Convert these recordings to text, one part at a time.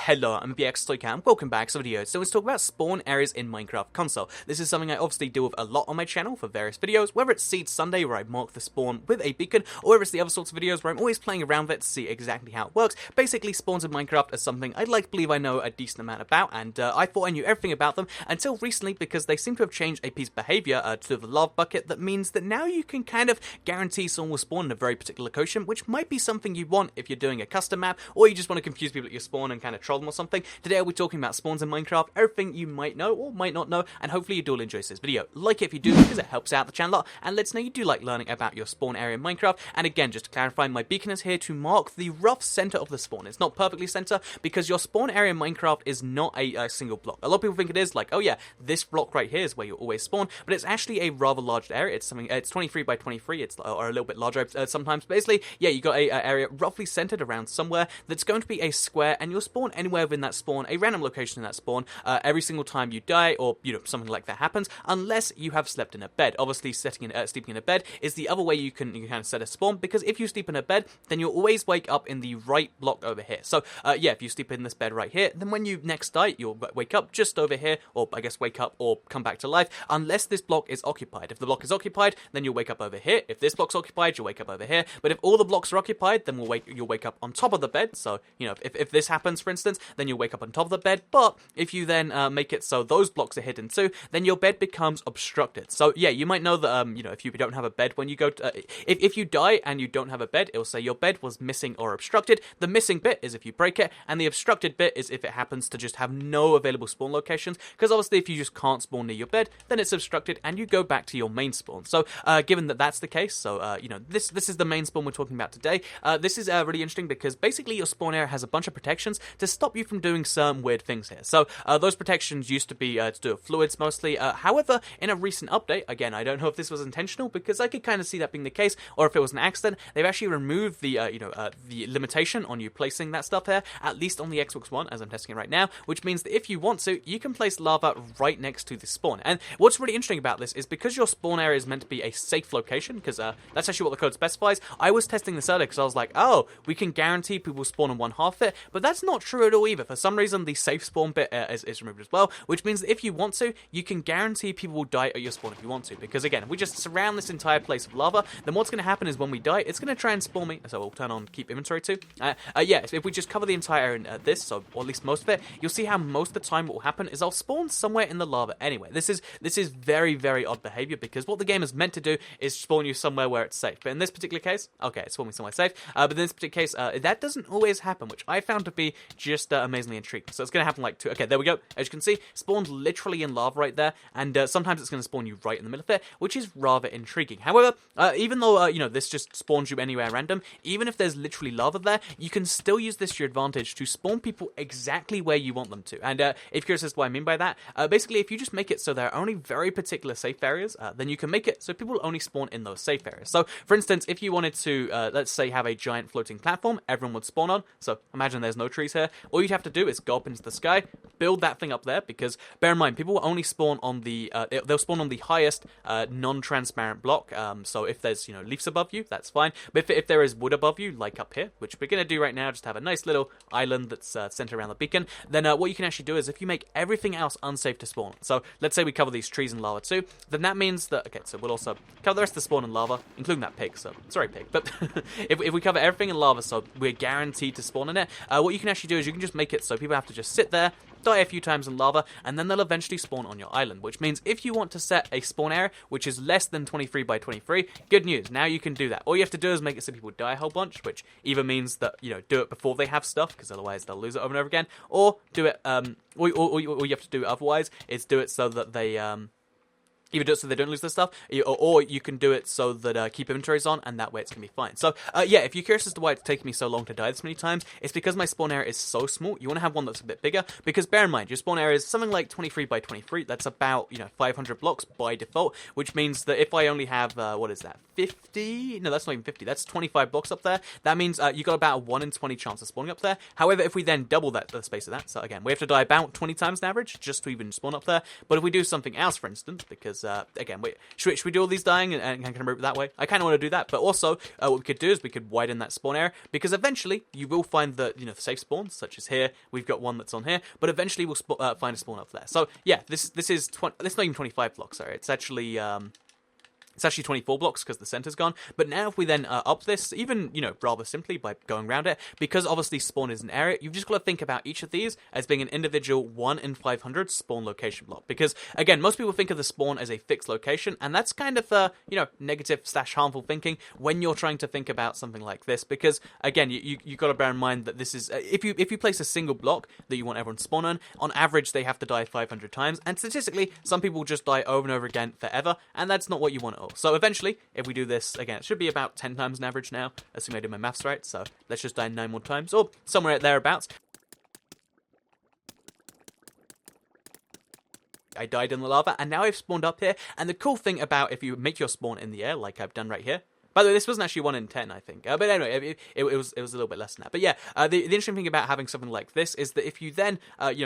Hello, I'm BXToyCam, welcome back to the video. So let's talk about spawn areas in Minecraft console. This is something I obviously deal with a lot on my channel for various videos, whether it's Seed Sunday where I mark the spawn with a beacon, or whether it's the other sorts of videos where I'm always playing around with it to see exactly how it works. Basically, spawns in Minecraft are something I'd like to believe I know a decent amount about, and I thought I knew everything about them until recently because they seem to have changed a piece of behavior to the lava bucket that means that now you can kind of guarantee someone will spawn in a very particular location, which might be something you want if you're doing a custom map, or you just want to confuse people at your spawn and kind of troll them or something. Today we're talking about spawns in Minecraft, everything you might know or might not know, and hopefully you do enjoy this video. Like it if you do, because it helps out the channel a lot, and let us know you do like learning about your spawn area in Minecraft. And again, just to clarify, my beacon is here to mark the rough center of the spawn. It's not perfectly center, because your spawn area in Minecraft is not a single block. A lot of people think it is, like, oh yeah, this block right here is where you always spawn, but it's actually a rather large area. It's something, it's 23 by 23, it's or a little bit larger sometimes. Basically, yeah, you got a area roughly centered around somewhere that's going to be a square, and you'll spawn anywhere within that spawn, a random location in that spawn, every single time you die, or something like that happens, unless you have slept in a bed. Obviously, sleeping in a bed is the other way you can kind of set a spawn, because if you sleep in a bed, then you'll always wake up in the right block over here. So yeah, if you sleep in this bed right here, then when you next die, you'll wake up just over here, or I guess wake up or come back to life, unless this block is occupied. If the block is occupied, then you'll wake up over here. If this block's occupied, you'll wake up over here. But if all the blocks are occupied, then you'll wake up on top of the bed. So if this happens, for instance, then you'll wake up on top of the bed. But if you then make it so those blocks are hidden too, then your bed becomes obstructed. So yeah, you might know that if you don't have a bed when you go to, if you die and you don't have a bed, it'll say your bed was missing or obstructed. The missing bit is if you break it, and the obstructed bit is if it happens to just have no available spawn locations, because obviously if you just can't spawn near your bed, then it's obstructed and you go back to your main spawn. So given that that's the case, so this is the main spawn we're talking about today. This is really interesting because basically your spawn area has a bunch of protections to stop you from doing some weird things here. So those protections used to be to do with fluids mostly. However, in a recent update, again, I don't know if this was intentional, because I could kind of see that being the case, or if it was an accident, they've actually removed the the limitation on you placing that stuff here, at least on the Xbox One, as I'm testing it right now, which means that if you want to, you can place lava right next to the spawn. And what's really interesting about this is because your spawn area is meant to be a safe location, because that's actually what the code specifies. I was testing this earlier because I was like, oh, we can guarantee people spawn in one half of it, but that's not true at all either. For some reason, the safe spawn bit is removed as well, which means that if you want to, you can guarantee people will die at your spawn if you want to, because again, if we just surround this entire place with lava, then what's going to happen is when we die, it's going to try and spawn me, so we'll turn on keep inventory too. Yeah, if we just cover the entire area in this, so or at least most of it, you'll see how most of the time what will happen is I'll spawn somewhere in the lava anyway. This is very, very odd behavior, because what the game is meant to do is spawn you somewhere where it's safe. But in this particular case, okay, it's spawned me somewhere safe, but in this particular case, that doesn't always happen, which I found to be just amazingly intriguing. So it's going to happen like okay, there we go. As you can see, spawned literally in lava right there, and sometimes it's going to spawn you right in the middle of it, which is rather intriguing. However, even though this just spawns you anywhere random, even if there's literally lava there, you can still use this to your advantage to spawn people exactly where you want them to. And if you're curious as to what I mean by that, basically if you just make it so there are only very particular safe areas, then you can make it so people only spawn in those safe areas. So for instance, if you wanted to, let's say, have a giant floating platform everyone would spawn on, so imagine there's no trees here, all you'd have to do is go up into the sky, build that thing up there, because bear in mind, people will only spawn on the, they'll spawn on the highest non-transparent block, so if there's, leaves above you, that's fine, but if there is wood above you, like up here, which we're going to do right now, just have a nice little island that's centered around the beacon, then what you can actually do is if you make everything else unsafe to spawn, so let's say we cover these trees in lava too, then that means that, okay, so we'll also cover the rest of the spawn in lava, including that pig, so, sorry pig, but if we cover everything in lava, so we're guaranteed to spawn in it, what you can actually do is you can just make it so people have to just sit there, die a few times in lava, and then they'll eventually spawn on your island, which means if you want to set a spawn area which is less than 23 by 23, good news, now you can do that. All you have to do is make it so people die a whole bunch, which either means that, do it before they have stuff, because otherwise they'll lose it over and over again, or do it, all you have to do otherwise is do it so that they, either do it so they don't lose their stuff, or you can do it so that keep inventories on, and that way it's going to be fine. So, yeah, if you're curious as to why it's taken me so long to die this many times, it's because my spawn area is so small. You want to have one that's a bit bigger, because bear in mind, your spawn area is something like 23 by 23. That's about, 500 blocks by default, which means that if I only have, what is that, 50? No, that's not even 50. That's 25 blocks up there. That means you got about a 1 in 20 chance of spawning up there. However, if we then double that, the space of that, so again, we have to die about 20 times on average just to even spawn up there. But if we do something else, for instance, because again, wait, should we do all these dying and kind of move it that way? I kind of want to do that, but also what we could do is we could widen that spawn area, because eventually you will find the safe spawns, such as here. We've got one that's on here, but eventually we'll find a spawn up there. So yeah, this is it's not even 25 blocks. Sorry, it's actually 24 blocks because the center's gone. But now if we then up this, even, rather simply by going around it, because obviously spawn is an area, you've just got to think about each of these as being an individual 1 in 500 spawn location block. Because, again, most people think of the spawn as a fixed location, and that's kind of, negative / harmful thinking when you're trying to think about something like this. Because, again, you got to bear in mind that this is, if you place a single block that you want everyone to spawn on average, they have to die 500 times. And statistically, some people just die over and over again forever, and that's not what you want at all. So eventually, if we do this, again, it should be about 10 times on average now, assuming I did my maths right, so let's just die 9 more times, or somewhere thereabouts. I died in the lava, and now I've spawned up here, and the cool thing about if you make your spawn in the air, like I've done right here, by the way, this wasn't actually 1 in 10, I think. But anyway, it was a little bit less than that. But yeah, the interesting thing about having something like this is that if you then,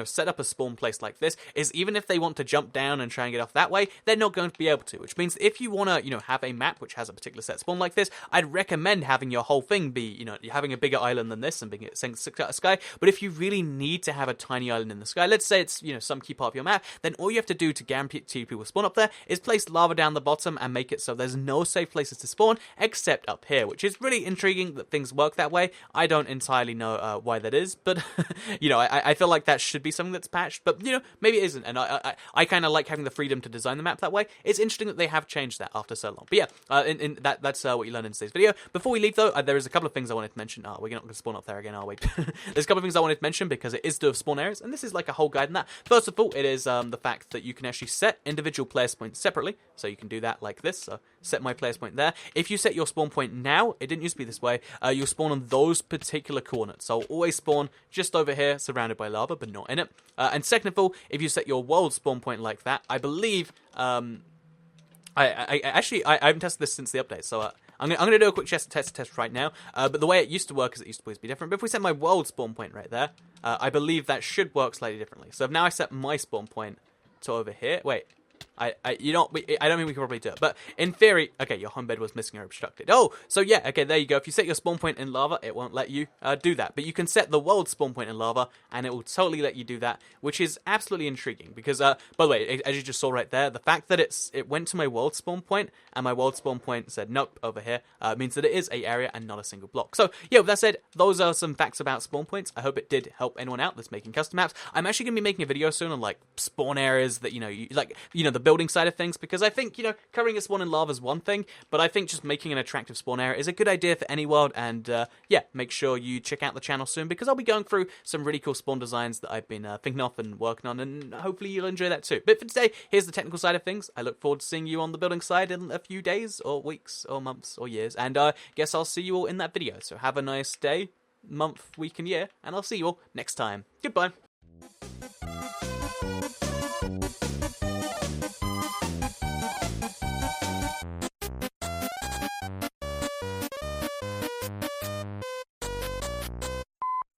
set up a spawn place like this, is even if they want to jump down and try and get off that way, they're not going to be able to. Which means if you want to, have a map which has a particular set spawn like this, I'd recommend having your whole thing be, having a bigger island than this and being it six out of sky. But if you really need to have a tiny island in the sky, let's say it's, some key part of your map, then all you have to do to guarantee people spawn up there is place lava down the bottom and make it so there's no safe places to spawn except up here, which is really intriguing that things work that way. I don't entirely know why that is, but I feel like that should be something that's patched, but maybe it isn't, and I kind of like having the freedom to design the map that way. It's interesting that they have changed that after so long. But yeah, that's what you learned in today's video. Before we leave though, there is a couple of things I wanted to mention. We're not going to spawn up there again, are we? There's a couple of things I wanted to mention because it is to have spawn areas, and this is like a whole guide in that. First of all, it is the fact that you can actually set individual player points separately, so you can do that like this. So set my player's point there. If you set your spawn point now, it didn't used to be this way, you'll spawn on those particular coordinates. So I'll always spawn just over here, surrounded by lava, but not in it. And second of all, if you set your world spawn point like that, I believe, I haven't tested this since the update, so I'm going to do a quick test right now. But the way it used to work is it used to always be different. But if we set my world spawn point right there, I believe that should work slightly differently. So if now I set my spawn point to over here, wait. I don't think we can probably do it, but in theory, okay, your home bed was missing or obstructed. Oh, so yeah, okay, there you go. If you set your spawn point in lava, it won't let you do that, but you can set the world spawn point in lava, and it will totally let you do that, which is absolutely intriguing, because, by the way, as you just saw right there, the fact that it went to my world spawn point, and my world spawn point said, nope, over here, means that it is a area and not a single block. So, yeah, with that said, those are some facts about spawn points. I hope it did help anyone out that's making custom maps. I'm actually going to be making a video soon on, like, spawn areas that, the building side of things, because I think, covering a spawn in lava is one thing, but I think just making an attractive spawn area is a good idea for any world, and yeah, make sure you check out the channel soon, because I'll be going through some really cool spawn designs that I've been thinking of and working on, and hopefully you'll enjoy that too. But for today, here's the technical side of things. I look forward to seeing you on the building side in a few days, or weeks, or months, or years, and guess I'll see you all in that video. So have a nice day, month, week, and year, and I'll see you all next time. Goodbye.